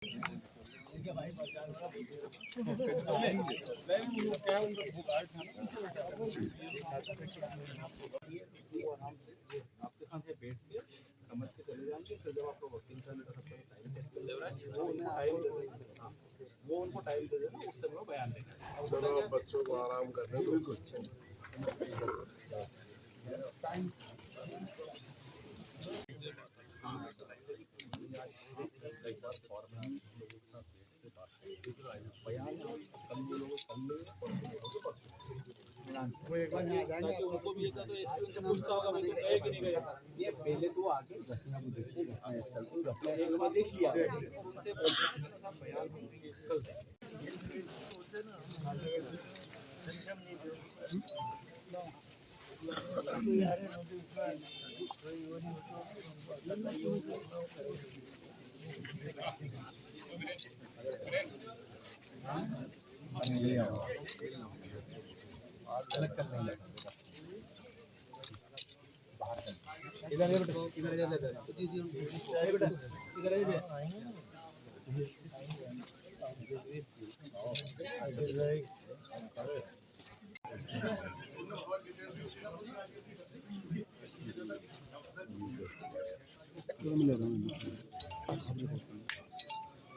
वो आराम से आपके साथ ये बैठ के समझ के चले जाएंगे। फिर जब आपको वकील करने का सबसे टाइम सेट कर देना, वो उनको टाइम दे देना। हाँ, वो उनको टाइम दे देना, उससे वो बयान देना। चलो बच्चों को आराम करने दो। बिल्कुल वो एक बार यहाँ जाएंगे उनको भी तो स्क्रीन से पूछता होगा भाई तुम गए कि नहीं गए। ये पहले तो आके घटना को देखते घटनास्थल को एक बार देख लिया उनसे बयान कल अलग कर नहीं लगा इधर इधर इधर इधर जी जी बेटा इधर इधर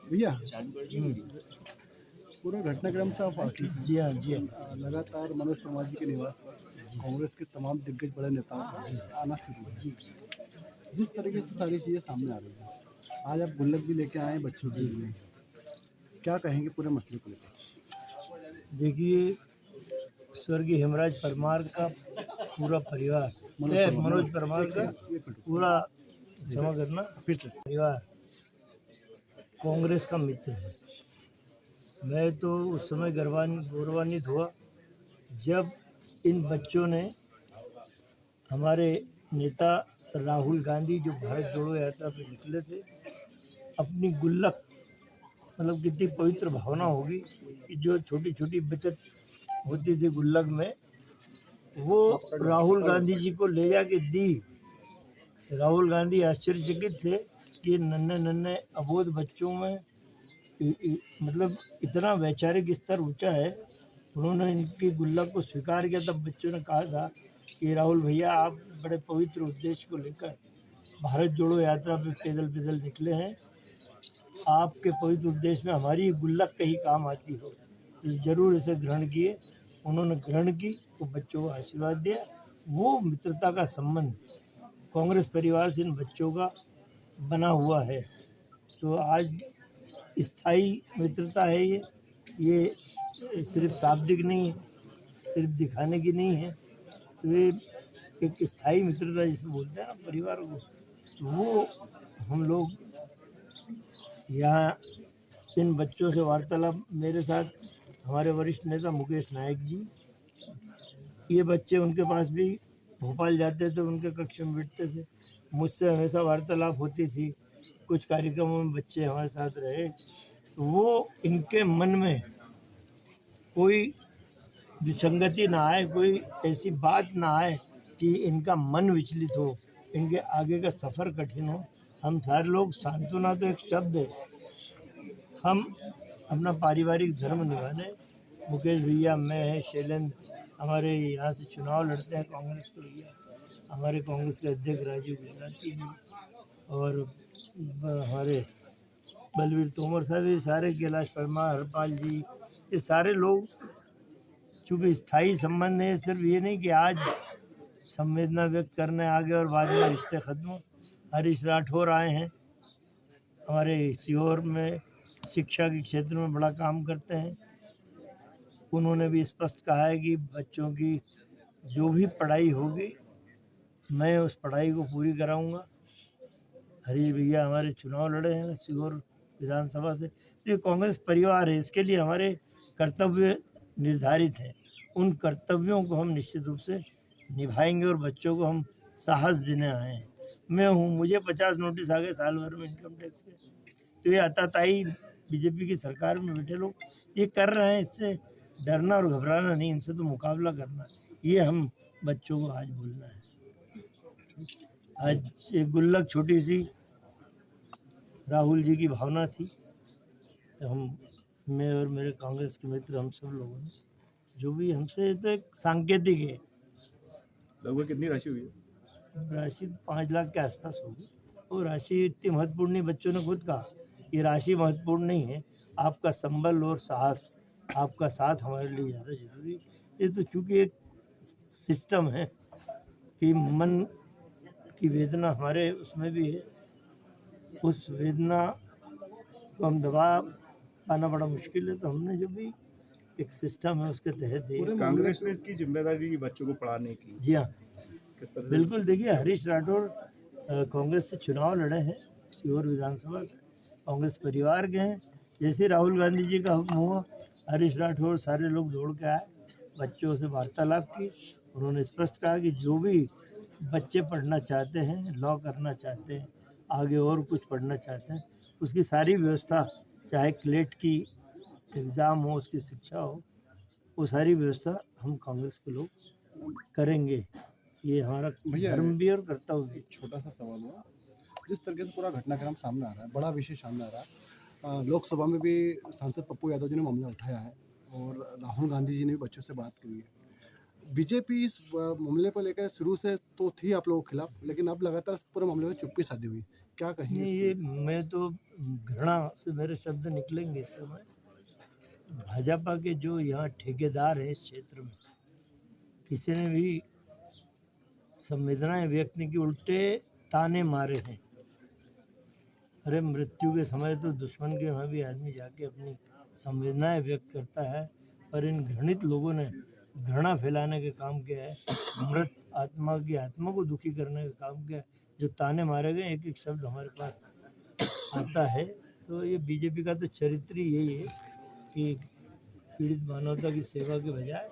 भैया पूरा घटनाक्रम साफ आखिर। जी हाँ जी हाँ। लगातार मनोज परमार जी के निवास पर कांग्रेस के तमाम दिग्गज बड़े नेताओं का आना शुरू है। जिस तरीके से सारी चीज़ें सामने आ रही हैं, आज आप गुल्लक भी लेके आए बच्चों के लिए, क्या कहेंगे पूरे मसले को लेकर? देखिए, स्वर्गीय हेमराज परमार का पूरा परिवार, मनोज परमार का पूरा, क्षमा करना, फिर से परिवार कांग्रेस का मित्र है। मैं तो उस समय गौरवान्वित हुआ जब इन बच्चों ने हमारे नेता राहुल गांधी जो भारत जोड़ो यात्रा पे निकले थे, अपनी गुल्लक, मतलब कितनी पवित्र भावना होगी कि जो छोटी छोटी बचत होती थी गुल्लक में, वो राहुल गांधी जी को ले जाके दी। राहुल गांधी आश्चर्यचकित थे कि नन्हे नन्हे अबोध बच्चों में मतलब इतना वैचारिक स्तर ऊंचा है। उन्होंने इनकी गुल्लक को स्वीकार किया। तब बच्चों ने कहा था कि राहुल भैया, आप बड़े पवित्र उद्देश्य को लेकर भारत जोड़ो यात्रा पे पैदल पैदल निकले हैं, आपके पवित्र उद्देश्य में हमारी गुल्लक कहीं काम आती हो, तो जरूर इसे ग्रहण किए। उन्होंने ग्रहण की, तो बच्चों को आशीर्वाद दिया। वो मित्रता का संबंध कांग्रेस परिवार से इन बच्चों का बना हुआ है। तो आज स्थायी मित्रता है ये सिर्फ शाब्दिक नहीं है, सिर्फ दिखाने की नहीं है। तो ये एक स्थायी मित्रता जिसे बोलते हैं ना परिवार को, तो वो हम लोग यहाँ इन बच्चों से वार्तालाप, मेरे साथ हमारे वरिष्ठ नेता मुकेश नायक जी, ये बच्चे उनके पास भी भोपाल जाते थे, उनके कक्ष में बैठते थे, मुझसे हमेशा वार्तालाप होती थी। कुछ कार्यक्रमों में बच्चे हमारे साथ रहे, तो वो इनके मन में कोई विसंगति ना आए, कोई ऐसी बात ना आए कि इनका मन विचलित हो, इनके आगे का सफ़र कठिन हो। हम सारे लोग, सांत्वना तो एक शब्द है, हम अपना पारिवारिक धर्म निभाने, मुकेश भैया, मैं है, शैलेंद्र, हमारे यहाँ से चुनाव लड़ते हैं कांग्रेस के भैया, हमारे कांग्रेस के अध्यक्ष राजीव गुजराती जी, और हमारे बलवीर तोमर साहब, ये सारे, कैलाश परमार, हरपाल जी, ये सारे लोग, चूँकि स्थायी संबंध है, सिर्फ ये नहीं कि आज संवेदना व्यक्त करने आ गए और बाद में रिश्ते ख़त्म। हरीश राठौर आए हैं, हमारे सीहोर में शिक्षा के क्षेत्र में बड़ा काम करते हैं। उन्होंने भी स्पष्ट कहा है कि बच्चों की जो भी पढ़ाई होगी, मैं उस पढ़ाई को पूरी कराऊंगा। हरीश भैया हमारे चुनाव लड़े हैं सीहोर विधानसभा से। तो ये कांग्रेस परिवार है, इसके लिए हमारे कर्तव्य निर्धारित हैं। उन कर्तव्यों को हम निश्चित रूप से निभाएंगे और बच्चों को हम साहस देने आए हैं। मैं हूँ, मुझे 50 नोटिस आ गए साल भर में इनकम टैक्स के। तो ये अताताई बीजेपी की सरकार में बैठे लोग ये कर रहे हैं, इससे डरना और घबराना नहीं, इनसे तो मुकाबला करना, ये हम बच्चों को आज बोलना है। आज एक गुल्लक छोटी सी राहुल जी की भावना थी, हम, मैं और मेरे कांग्रेस के मित्र, हम सब लोगों ने जो भी हमसे, तो एक सांकेतिक है। लगभग कितनी राशि हुई है? राशि 5 लाख के आसपास होगी। वो राशि इतनी महत्वपूर्ण नहीं, बच्चों ने खुद कहा ये राशि महत्वपूर्ण नहीं है, आपका संबल और साहस, आपका साथ हमारे लिए ज़्यादा जरूरी। ये तो चूँकि एक सिस्टम है कि मन की वेदना हमारे उसमें भी है, उस वेदना को हम दबा पाना बड़ा मुश्किल है, तो हमने जो भी एक सिस्टम है उसके तहत ये। कांग्रेस ने इसकी जिम्मेदारी ली बच्चों को पढ़ाने की, जी हाँ, किस तरह से? बिल्कुल। देखिए, हरीश राठौर कांग्रेस से चुनाव लड़े हैं, सीहोर विधानसभा से, कांग्रेस परिवार के हैं। जैसे राहुल गांधी जी का हुक्म हुआ, हरीश राठौर सारे लोग दौड़ के आए, बच्चों से वार्तालाप की। उन्होंने स्पष्ट कहा कि जो भी बच्चे पढ़ना चाहते हैं, लॉ करना चाहते हैं, आगे और कुछ पढ़ना चाहते हैं, उसकी सारी व्यवस्था, चाहे क्लेट की एग्ज़ाम हो, उसकी शिक्षा हो, वो सारी व्यवस्था हम कांग्रेस के लोग करेंगे। ये हमारा भैया, धर्म भी और कर्तव्य भी। छोटा सा सवाल हुआ, जिस तरीके से पूरा घटनाक्रम सामने आ रहा है, बड़ा विषय सामने आ रहा है, लोकसभा में भी सांसद पप्पू यादव जी ने मामला उठाया है और राहुल गांधी जी ने भी बच्चों से बात करी है। बीजेपी इस मामले को लेकर शुरू से तो थी आप लोगों के खिलाफ, लेकिन अब लगातार इस पूरे मामले में चुप्पी साधी हुई, क्या कहेंगे नहीं, इस ये मैं तो, घृणा से मेरे शब्द निकलेंगे इस समय। भाजपा के जो यहाँ ठेकेदार हैं इस क्षेत्र में, किसी ने भी संवेदनाएं व्यक्त नहीं की, उल्टे ताने मारे हैं। अरे, मृत्यु के समय तो दुश्मन के वहाँ भी आदमी जाके अपनी संवेदनाएं व्यक्त करता है, पर इन घृणित लोगों ने घृणा फैलाने का काम किया है, मृत आत्मा की आत्मा को दुखी करने का काम किया है। जो ताने मारे गए, एक एक शब्द हमारे पास आता है। तो ये बीजेपी का तो चरित्र ही यही है कि पीड़ित मानवता की सेवा के बजाय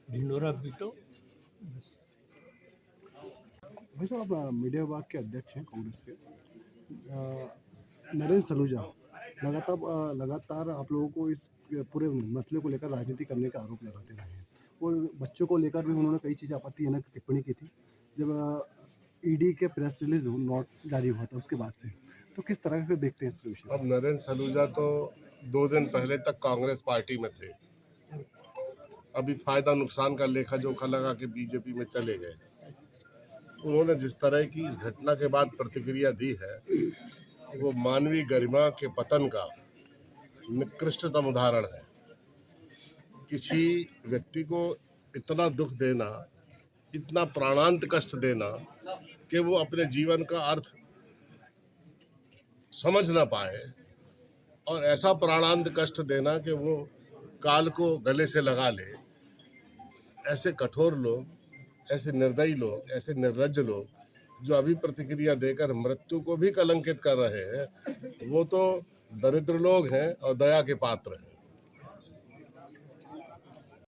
ढिंडोरा पीटो, बस। भाई साहब, आप मीडिया विभाग के अध्यक्ष हैं कांग्रेस के। नरेंद्र सलूजा लगातार आप लोगों को इस पूरे मसले को लेकर राजनीति करने का आरोप लगाते रहे हैं और बच्चों को लेकर भी उन्होंने कई चीज़ें आपत्तिजनक टिप्पणी की थी जब ईडी के प्रेस रिलीज नोट जारी हुआ था उसके बाद से। तो किस तरह से देखते हैं इस विषय? अब नरेंद्र सलूजा तो 2 दिन पहले तक कांग्रेस पार्टी में थे, अभी फायदा नुकसान का लेखा जोखा लगा के बीजेपी में चले गए। उन्होंने जिस तरह की इस घटना के बाद प्रतिक्रिया दी है, वो मानवीय गरिमा के पतन का निकृष्टतम उदाहरण है। किसी व्यक्ति को इतना दुख देना, इतना प्राणांत कष्ट देना कि वो अपने जीवन का अर्थ समझ ना पाए, और ऐसा प्राणांत कष्ट देना कि वो काल को गले से लगा ले। ऐसे कठोर लोग, ऐसे निर्दयी लोग, ऐसे निर्लज्ज लोग जो अभी प्रतिक्रिया देकर मृत्यु को भी कलंकित कर रहे हैं, वो तो दरिद्र लोग हैं और दया के पात्र हैं।